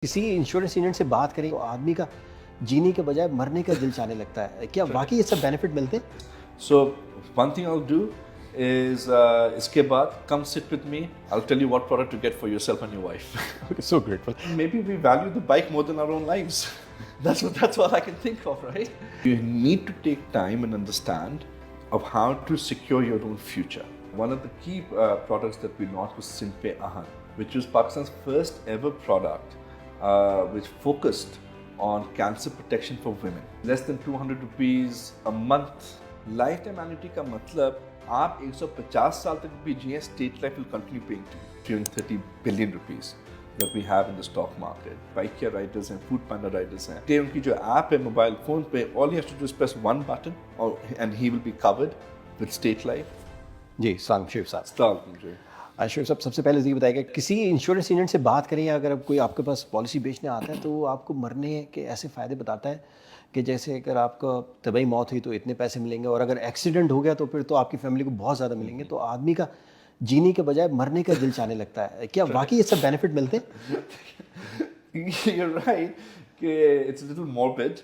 किसी insurance agent से बात करें तो आदमी का जीने के बजाय मरने का दिल चाहने लगता है। क्या वाकई ये सब बेनिफिट मिलते हैं? So one thing I'll do is इसके बाद come sit with me. I'll tell you what product to get for yourself and your wife. So grateful. Maybe we value the bike more than our own lives. That's what I can think of, right? You need to take time and understand of how to secure your own future. One of the key products that we launched was Simpe Ahan, which was Pakistan's first ever product which focused on cancer protection for women. Less than 200 rupees a month. Lifetime annuity का मतलब आप 150 साल तक भी जिए, state life will continue paying to you. 330 billion rupees that we have in the stock market. Bike care riders हैं, food panda riders हैं. ते उनकी जो app है mobile phone पे, all he has to do is press one button and he will be covered with state life. जी सलाम शेख साहब। Start. Sheikh साहब, सबसे पहले ये बताइए कि किसी इंश्योरेंस एजेंट से बात करें या अगर कोई आपके पास पॉलिसी बेचने आता है तो वो आपको मरने के ऐसे फ़ायदे बताता है कि जैसे अगर आपका तबई मौत हुई तो इतने पैसे मिलेंगे, और अगर एक्सीडेंट हो गया तो फिर तो आपकी फैमिली को बहुत ज़्यादा मिलेंगे। तो आदमी का जीने के बजाय मरने का दिल चाहने लगता है। क्या वाकई ये सब बेनिफिट मिलते हैं? You're right. It's a little morbid.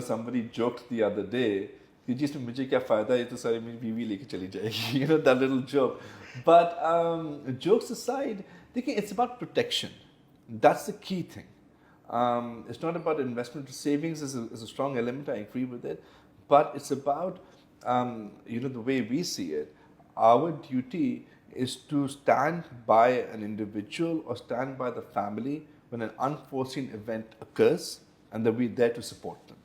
Somebody joked the other day कि जिसमें मुझे क्या फ़ायदा, ये तो सारी मेरी बीवी लेके चली जाएगी. That little joke. But jokes aside, देखिए, it's about protection. That's the key thing. It's not about investment. Savings is a strong element. I agree with it. But it's about, the way we see it, our duty is to stand by an individual or stand by the family when an unforeseen event occurs, and that we're there to support them.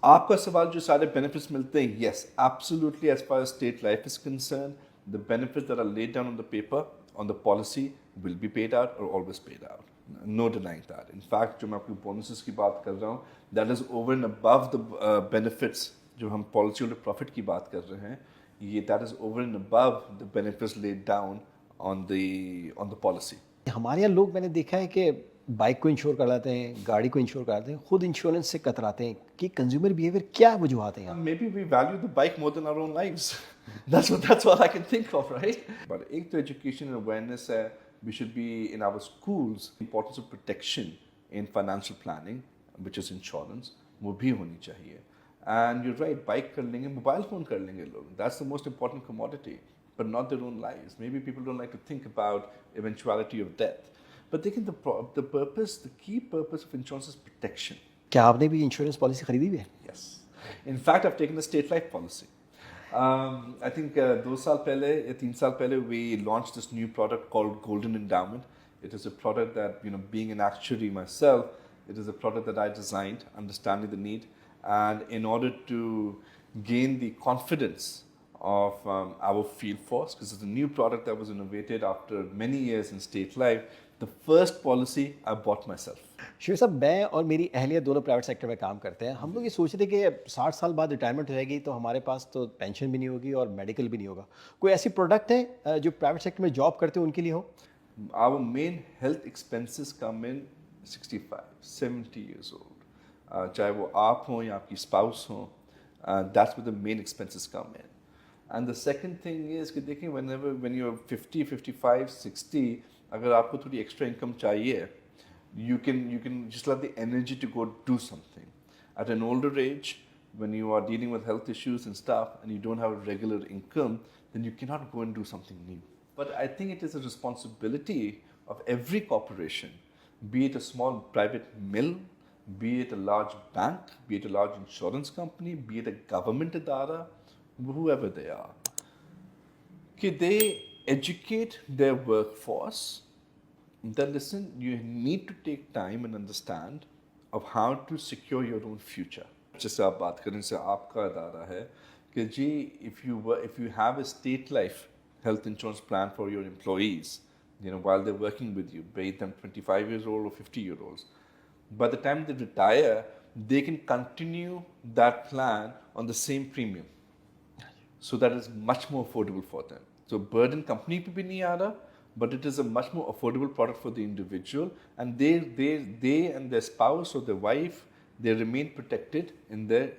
आपका सवाल जो सारे benefits मिलते हैं, yes, absolutely. As far as state life is concerned, the benefits that are laid down on the paper, on the policy, will be paid out or always paid out. No denying that. In fact, जो मैं अपनी bonuses की बात कर रहा हूँ, that is over and above the benefits जो हम policy और profit की बात कर रहे हैं, ये that is over and above the benefits laid down on the policy. हमारे यहाँ लोग, मैंने देखा है कि बाइक को इंश्योर कराते हैं, गाड़ी को इंश्योर कराते हैं, खुद इंश्योरेंस से कतराते हैं। कि कंज्यूमर बिहेवियर क्या वजूहात हैं? Maybe we value the bike more than our own lives. That's what I can think of, right? But एक तो education and awareness है. We should be in our schools. Importance of protection in financial planning, which is insurance, वो भी होनी चाहिए. And you're right, bike कर लेंगे, mobile phone कर लेंगे लोग. That's the most important commodity, but not their own lives. Maybe people don't like to think about eventuality of death. But they can, the key purpose of insurance is protection. क्या आपने भी insurance policy खरीदी हुई है? Yes. In fact, I've taken a state life policy. I think 2 साल पहले या 3 साल पहले we launched this new product called Golden Endowment. It is a product that, being an actuary myself, it is a product that I designed, understanding the need, and in order to gain the confidence of our field force, because it's a new product that was innovated after many years in state life, the first policy I bought myself. Sheikh साहब, मैं और मेरी अहलिया दोनों private sector में काम करते हैं। हम लोग ये सोच रहे थे कि 60 साल बाद रिटायरमेंट हो जाएगी तो हमारे पास तो पेंशन भी नहीं होगी और मेडिकल भी नहीं होगा। कोई ऐसी प्रोडक्ट है जो प्राइवेट सेक्टर में जॉब करते हैं उनके लिए हो? Our main health expenses come in 65, 70 years old. चाहे वो आप हो या आपकी spouse हो, that's where the main expenses come in. And the second thing is कि देखिए, when you're 50, 55, 60, अगर आपको थोड़ी extra income चाहिए, you can just have the energy to go do something. At an older age, when you are dealing with health issues and stuff, and you don't have a regular income, then you cannot go and do something new. But I think it is a responsibility of every corporation, be it a small private mill, be it a large bank, be it a large insurance company, be it a government adara, whoever they are, that they educate their workforce that, listen, you need to take time and understand of how to secure your own future. जैसे आप बात करें, से आपका अदारा है कि जी, if you have a state life health insurance plan for your employees, while they're working with you, be them 25 years old or 50-year-olds, by the time they retire, they can continue that plan on the same premium. So that is much more affordable for them. So burden company पे भी नहीं आ रहा, but it is a much more affordable product for the individual, and they and their spouse or their wife, they remain protected in their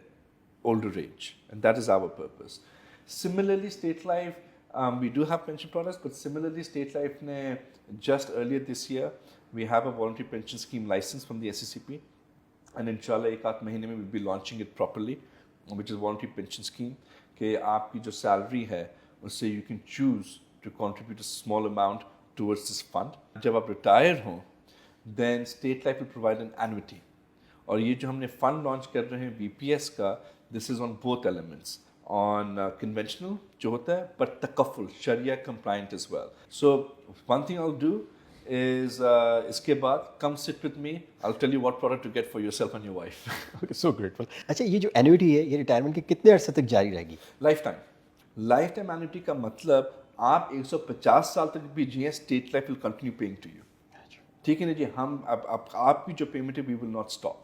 older age, and that is our purpose. Similarly, state life, We do have pension products, but similarly, State Life ne just earlier this year, we have a voluntary pension scheme license from the SCCP, and inshallah एक आध महीने में we'll be launching it properly, which is voluntary pension scheme कि आपकी जो salary है उससे you can choose to contribute a small amount towards this fund. जब आप retire हो, then State Life will provide an annuity. और ये जो हमने fund launch कर रहे हैं VPS का, this is on both elements. On conventional जो होता है, but takafful, Sharia compliant as well. So one thing I'll do is इसके बाद come sit with me. I'll tell you what product to get for yourself and your wife. Okay, so grateful. अच्छा, ये जो annuity है ये retirement के कितने अरसे तक जारी रहेगी? Lifetime annuity का मतलब आप 150 साल तक भी जिए, State Life will continue paying to you. ठीक है ना जी, हम अब आपकी जो पेमेंट है, we will not stop.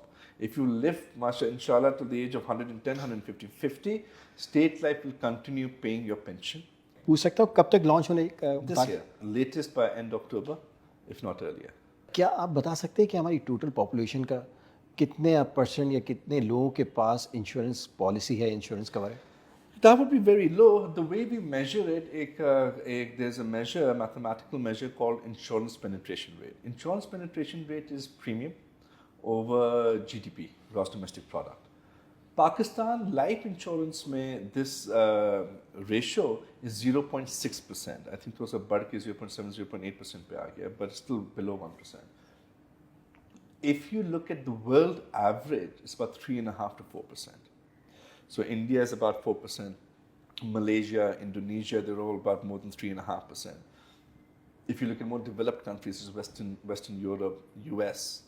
If you live, inshallah, to the age of 110, 150, 50, State Life will continue paying your pension. पूछ सकता हूँ कब तक लॉन्च होने का? This year, latest by end October, if not earlier. क्या आप बता सकते हैं कि हमारी टोटल पॉपुलेशन का कितने % या कितने लोगों के पास इंश्योरेंस पॉलिसी है, इंश्योरेंस कवर है? That would be very low. The way we measure it, there's a measure, a mathematical measure called insurance penetration rate. Insurance penetration rate is premium over GDP, gross domestic product. Pakistan life insurance में this ratio is 0.6%. I think those are बढ़ के 0.7, 0.8% पे आ गया, but still below 1%. If you look at the world average, it's about 3.5 to 4%. So India is about 4%. Malaysia, Indonesia, they're all about more than 3.5%. If you look at more developed countries, Western Europe, US,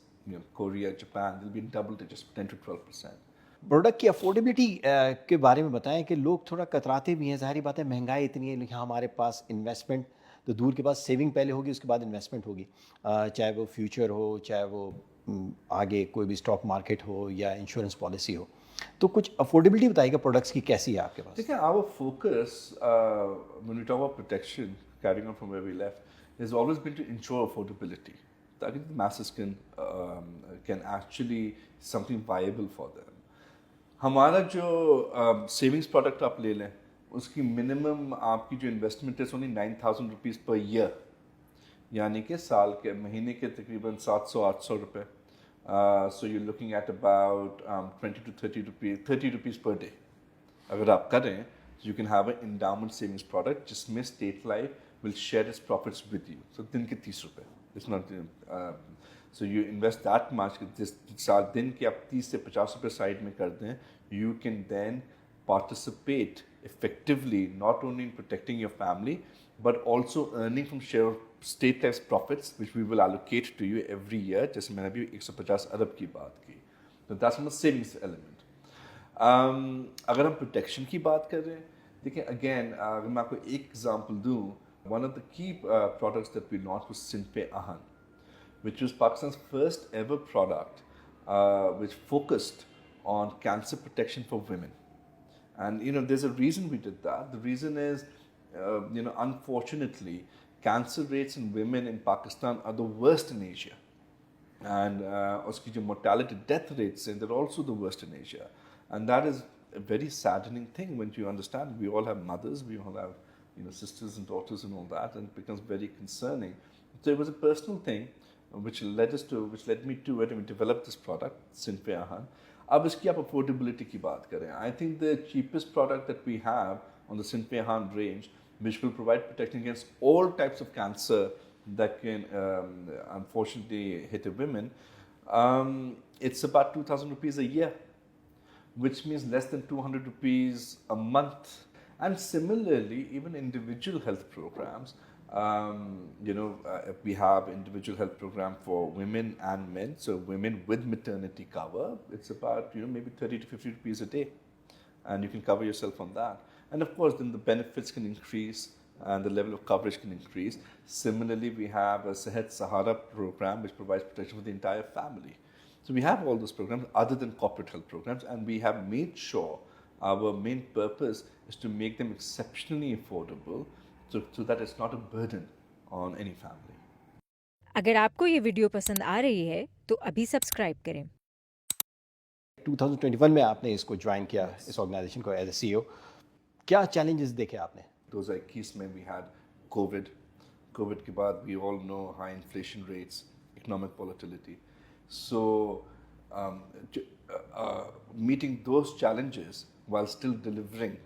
Korea, Japan, they'll be in double digits, 10 to 12%. Product की affordability के बारे में बताएं कि लोग थोड़ा कतराते भी हैं। ज़ाहिर बात है, महंगाई इतनी है, लेकिन हमारे पास इन्वेस्टमेंट तो दूर के बाद सेविंग पहले होगी, उसके बाद इन्वेस्टमेंट होगी, चाहे वो फ्यूचर हो, चाहे वो आगे कोई भी स्टॉक मार्केट हो या इंश्योरेंस पॉलिसी हो। तो कुछ अफोर्डेबिलिटी बताइएगा प्रोडक्ट्स की कैसी है आपके पास? देखिए, our focus when we talk about protection, carrying on from where we left, has always been to ensure affordability. That the masses can actually something viable for them. हमारा जो सेविंग्स प्रोडक्ट आप ले लें, उसकी मिनिमम आपकी जो investment है only 9,000 rupees per year, यानी कि साल के महीने के तकरीबन 700-800 रुपये. So you're looking at about 20 to 30 rupees per day. अगर आप करें, you can have an endowment savings product जिसमें State Life will share its profits with you. So दिन के 30 रुपये. It's not so you invest that much. जिस दिन के आप 30 से 50 रुपये साइड में कर दें, you can then participate effectively not only in protecting your family but also earning from share of State Life's profits, which we will allocate to you every year. जैसे मैंने अभी 150 अरब की बात की. So that's on the savings element. अगर हम protection की बात कर रहे हैं, देखिए again अगर मैं आपको एक example दूँ, one of the key products that we launched was Sinpe Ahan, which was Pakistan's first ever product which focused on cancer protection for women. And there's a reason we did that. The reason is, unfortunately, cancer rates in women in Pakistan are the worst in Asia. And uski jo mortality death rates, and they're also the worst in Asia. And that is a very saddening thing when you understand we all have mothers, we all have sisters and daughters and all that, and it becomes very concerning. So it was a personal thing which led me to when we developed this product, Sinpe Ahan. अब इसकी आप affordability की बात करें, I think the cheapest product that we have on the Sinpe Ahan range, which will provide protection against all types of cancer that can unfortunately hit a women, it's about 2,000 rupees a year, which means less than 200 rupees a month. And similarly, even individual health programs, we have individual health program for women and men. So women with maternity cover, it's about maybe 30 to 50 rupees a day, and you can cover yourself on that. And of course, then the benefits can increase and the level of coverage can increase. Similarly, we have a Sehat Sahara program which provides protection for the entire family. So we have all those programs other than corporate health programs, and we have made sure our main purpose is to make them exceptionally affordable so that it's not a burden on any family. अगर आपको ये video पसंद आ रही है तो अभी subscribe करें। 2021 में आपने इसको ज्वाइन किया, इस ऑर्गेनाइजेशन को एज ए CEO। क्या चैलेंजेस देखे आपने? 2021 में we had COVID के बाद we all know high inflation rates, economic volatility. So meeting those challenges while still delivering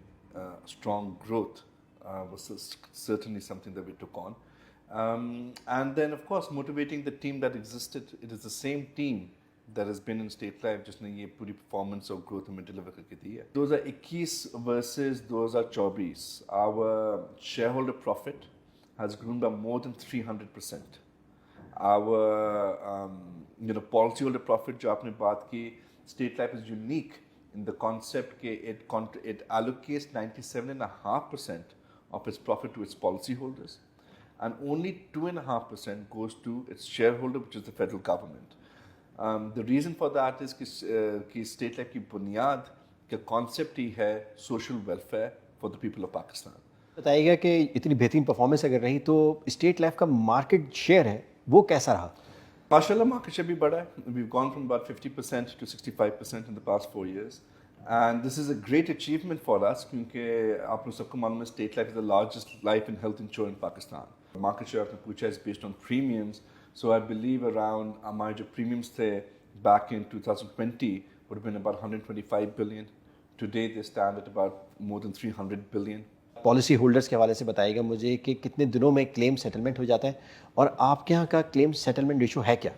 strong growth was certainly something that we took on. And then, of course, motivating the team that existed. It is the same team that has been in State Life, जिसने ये पूरी performance और growth हमें deliver करके दी है. 2021 versus 2024, our shareholder profit has grown by more than 300%. Our policyholder profit जो आपने बात की, State Life is unique in the concept that it allocates 97.5% of its profit to its policyholders, and only 2.5% goes to its shareholder, which is the federal government. The reason for that is कि State Life की बुनियाद का concept ही है social welfare for the people of Pakistan. बताइएगा कि इतनी बेहतरीन performance अगर रही तो स्टेट लाइफ का मार्केट शेयर है वो कैसा रहा? माशाल्लाह market share भी बढ़ा है. We've gone from about 50% to 65% in the past 4 years. And this is a great achievement for us क्योंकि आप लोग सबको मालूम है State Life is the largest life and health insurer in Pakistan. Market share आपने पूछा is based on premiums. So I believe around हमारे जो premiums थे back in 2020 would have been about 125 billion. Today they stand at about more than 300 billion. Policy holders के हवाले से बताइएगा मुझे कि कितने दिनों में क्लेम सेटलमेंट हो जाता है और आपके यहाँ का क्लेम सेटलमेंट रेशो है क्या?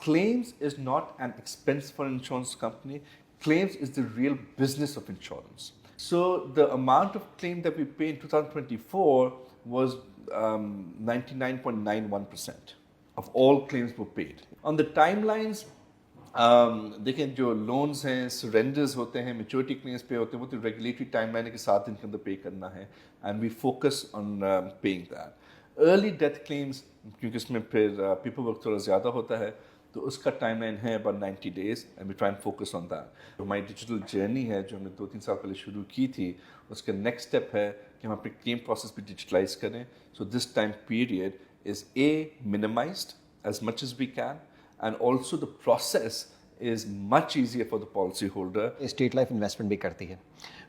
Claims is not an expense for an insurance company. Claims is the real business of insurance. So the amount of claim that we paid in 2024 was 99.91% of all claims were paid. On the timelines, देखें जो loans हैं, surrenders होते हैं, maturity claims पे होते हैं, वो तो रेगुलेटरी टाइमलाइन के 7 दिन के अंदर पे करना है, and we focus on paying that. Early death claims क्योंकि इसमें फिर पेपर वर्क थोड़ा ज़्यादा होता है, तो उसका टाइमलाइन है about 90 days, and we try and focus on that. हमारी डिजिटल जर्नी है जो हमने 2-3 साल पहले शुरू की थी, उसका नेक्स्ट स्टेप है कि हम अपने क्लेम प्रोसेस भी डिजिटलाइज करें. So this time period is minimized as much as we can, and also the process is much easier for the policy holder. State life investment भी करती है.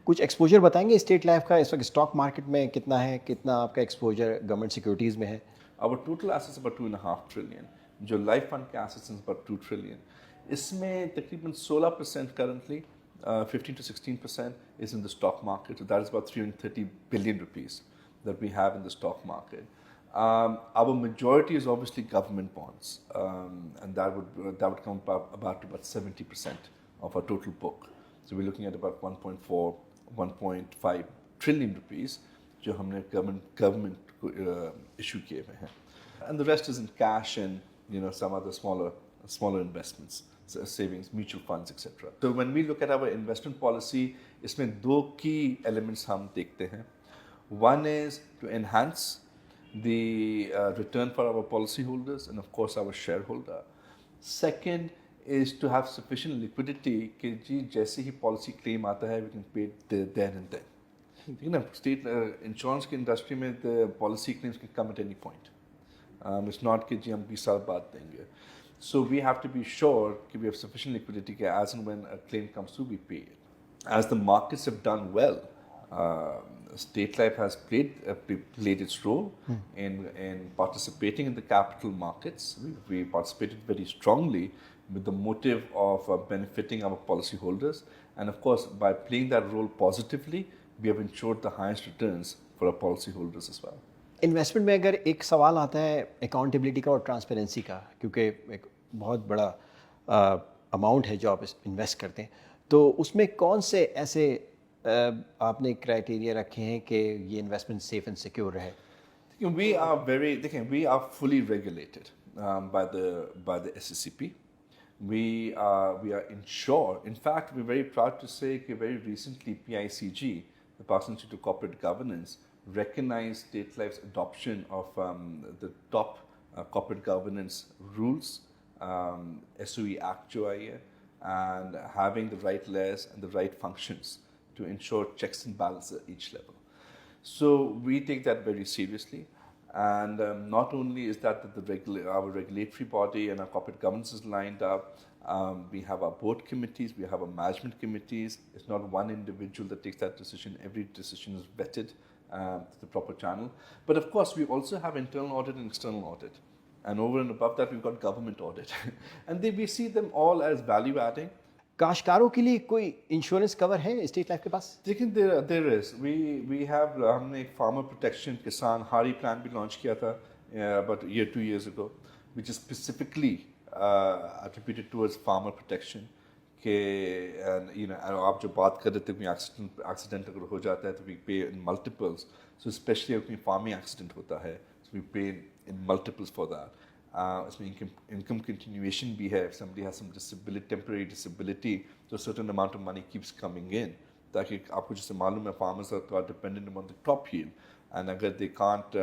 कुछ एक्सपोजर बताएंगे स्टेट लाइफ का इस वक्त स्टॉक मार्केट में कितना है, कितना आपका एक्सपोजर गवर्नमेंट सिक्योरिटीज़ में है? Our total assets about 2.5 trillion. जो लाइफ फंड के assets हैं about 2 trillion. इसमें तकरीबन 16% currently, 15 to 16% is in the stock market. So that is about 330 billion rupees that we have in the stock market. Our majority is obviously government bonds, and that would come about 70% of our total book. So we're looking at about 1.4, 1.5 trillion rupees जो हमने government को issue किए हुए हैं, and the rest is in cash and some other smaller investments, savings, mutual funds, etc. So when we look at our investment policy, इसमें 2 key elements हम देखते हैं. One is to enhance the return for our policyholders and of course our shareholder. Second is to have sufficient liquidity कि जी जैसे ही policy claim आता है we can pay it then and then. ठीक है ना, state insurance की industry में the policy claims can come at any point. It's not कि जी हम 20 साल बाद देंगे. So we have to be sure कि we have sufficient liquidity कि as and when a claim comes through we pay it. As the markets have done well, State Life has played its role in participating in the capital markets. We participated very strongly with the motive of benefiting our policyholders, and of course, by playing that role positively, we have ensured the highest returns for our policyholders as well. Investment में अगर एक सवाल आता है accountability का और transparency का, क्योंकि एक बहुत बड़ा अमाउंट है जो आप इन्वेस्ट करते हैं, तो उसमें कौन से ऐसे आपने क्राइटेरिया रखे हैं कि ये इन्वेस्टमेंट सेफ एंड सिक्योर रहे? We are fully regulated by the SSCP. We are insured. In fact, we're very proud to say that very recently PICG, the Pakistan Institute of Corporate Governance, recognized State Life's adoption of the top corporate governance rules, SOE Act जो आई है, and having the right layers and the right functions to ensure checks and balances at each level. So we take that very seriously, and not only is that our regulatory body and our corporate governance is lined up, we have our board committees, we have our management committees. It's not one individual that takes that decision. Every decision is vetted to the proper channel. But of course, we also have internal audit and external audit. And over and above that, we've got government audit. And we see them all as value adding. काश्तकारों के लिए कोई insurance cover है state life के पास? लेकिन there is. We have, हमने एक farmer protection किसान हारी plan भी launch किया था about a year, 2 years ago, which is specifically attributed towards farmer protection. कि आप जो बात कर रहे थे कोई accident अगर हो जाता है तो we pay in multiples. So especially if कोई farming accident होता है, so we pay in multiples for that. इसमें income continuation भी है. If somebody has some disability, temporary disability, so a certain amount of money keeps coming in. ताकि आपको जैसे मालूम है farmers are dependent on the crop yield, and अगर they can't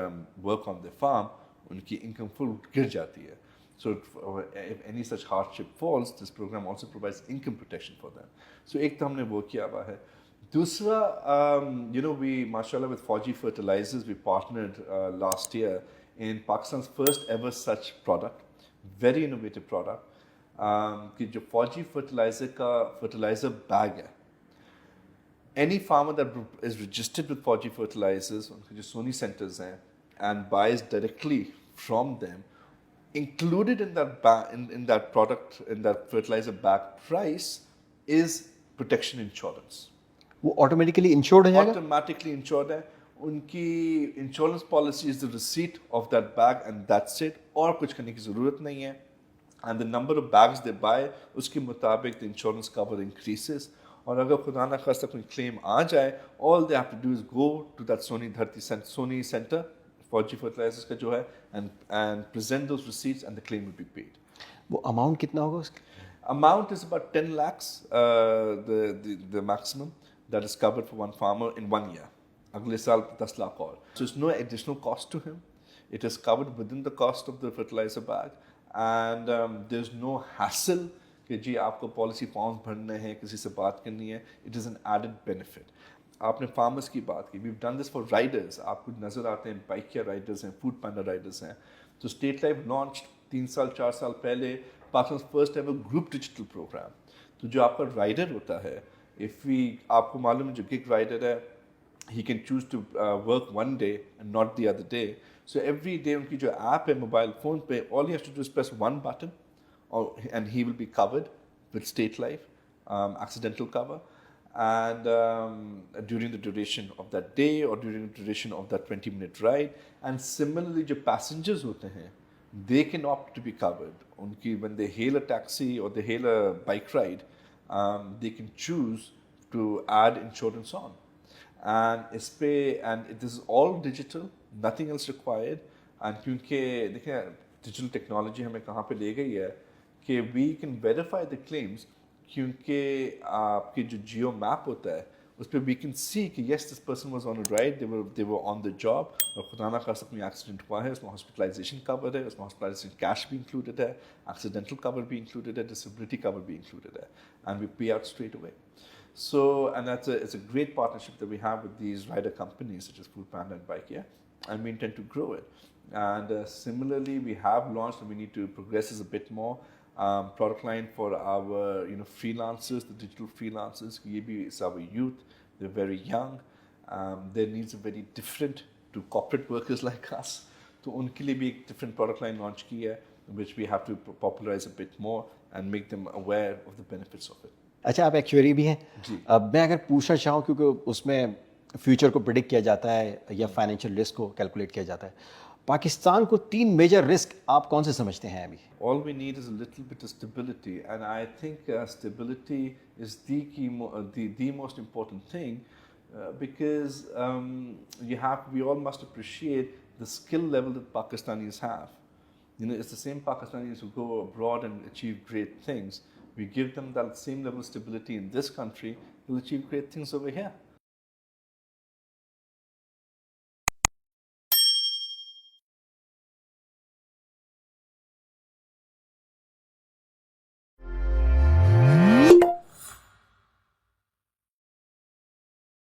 work on their farm, उनकी income full गिर जाती है. So if any such hardship falls, this program also provides income protection for them. So एक तो हमने वो किया हुआ है. दूसरा, we, mashallah, with 4G fertilizers, we partnered last year in Pakistan's first ever such product, very innovative product, कि जो 4G fertilizer का fertilizer bag है. Any farmer that is registered with 4G fertilizers, उनके जो Sony centers हैं, and buys directly from them, included in that in that product, in that fertilizer bag price, is protection insurance. वो automatically insured हो जाएगा? Automatically insured है. उनकी insurance policy is the receipt of that bag and that's it. और कुछ करने की ज़रूरत नहीं है. And the number of bags they buy, उसके मुताबिक the insurance cover increases. और अगर खुदा ना खास्ता कोई claim आ जाए, all they have to do is go to that Sony center, 4G fertilizers का जो है, and present those receipts and the claim will be paid. वो अमाउंट कितना होगा उसका? Amount is about 10 lakhs, the maximum that is covered for one farmer in 1 year. अगले साल 10 lakh और. So there's no additional cost to him. It is covered within the cost of the fertilizer bag, and there's no hassle कि जी आपको policy forms भरने हैं, किसी से बात करनी है. It is an added benefit. आपने फार्मर्स की बात की. We've done this for riders. आपको नज़र आते हैं बाइक या राइडर्स हैं, फूड पैंडा राइडर्स हैं. तो स्टेट लाइफ लॉन्च 3 साल 4 साल पहले Pakistan first ever group digital programme. तो जो आपका राइडर होता है, आपको मालूम है जो गिग राइडर है, he can choose to work one day and not the other day. So every day उनकी जो ऐप है मोबाइल फ़ोन पे, all he has to do is press one button and he will be covered with state life, accidental cover. And during the duration of that day or during the duration of that 20-minute ride. And similarly, जो passengers होते हैं, they can opt to be covered. उनकी when they hail a taxi or they hail a bike ride, they can choose to add insurance on. And this is all digital, nothing else required. And क्योंकि देखिए digital technology हमें कहाँ पे ले गई है कि we can verify the claims. क्योंकि आपकी जो जियो मैप होता है उस पर we can see कि yes this person was on a ride, they were on the job, और खुदा ना खास्ता कोई एक्सीडेंट हुआ है, उसमें हॉस्पिटलाइजेशन कवर है, उसमें हॉस्पिटलाइजेशन कैश भी इंक्लूडेड है, एक्सीडेंटल कवर भी इंक्लूडेड है, डिसेबिलिटी कवर भी इंक्लूडेड है, and we pay out straight away. So, and it's a great partnership that we have with these rider companies such as Foodpanda and Bike, and we intend to grow it. And similarly, we have launched, and we need to progress this a bit more. Product line for our freelancers, the digital freelancers. ये भी is our youth. They're very young. Their needs are very different to corporate workers like us. तो उनके लिए भी एक different product line launch की है, which we have to popularize a bit more and make them aware of the benefits of it. अच्छा, आप actuary भी हैं. जी. अब मैं अगर पूछना चाहूँ, क्योंकि उसमें फ्यूचर को प्रिडिक्ट किया जाता है या फाइनेंशियल रिस्क को कैलकुलेट किया जाता है, पाकिस्तान को 3 मेजर रिस्क आप कौन से समझते हैं अभी? All we need is a little bit of stability, and I think stability is the most important thing, because we all must appreciate the skill level that Pakistanis have. It's the same Pakistanis who go abroad and achieve great things. We give them that same level of stability in this country, we'll achieve great things over here.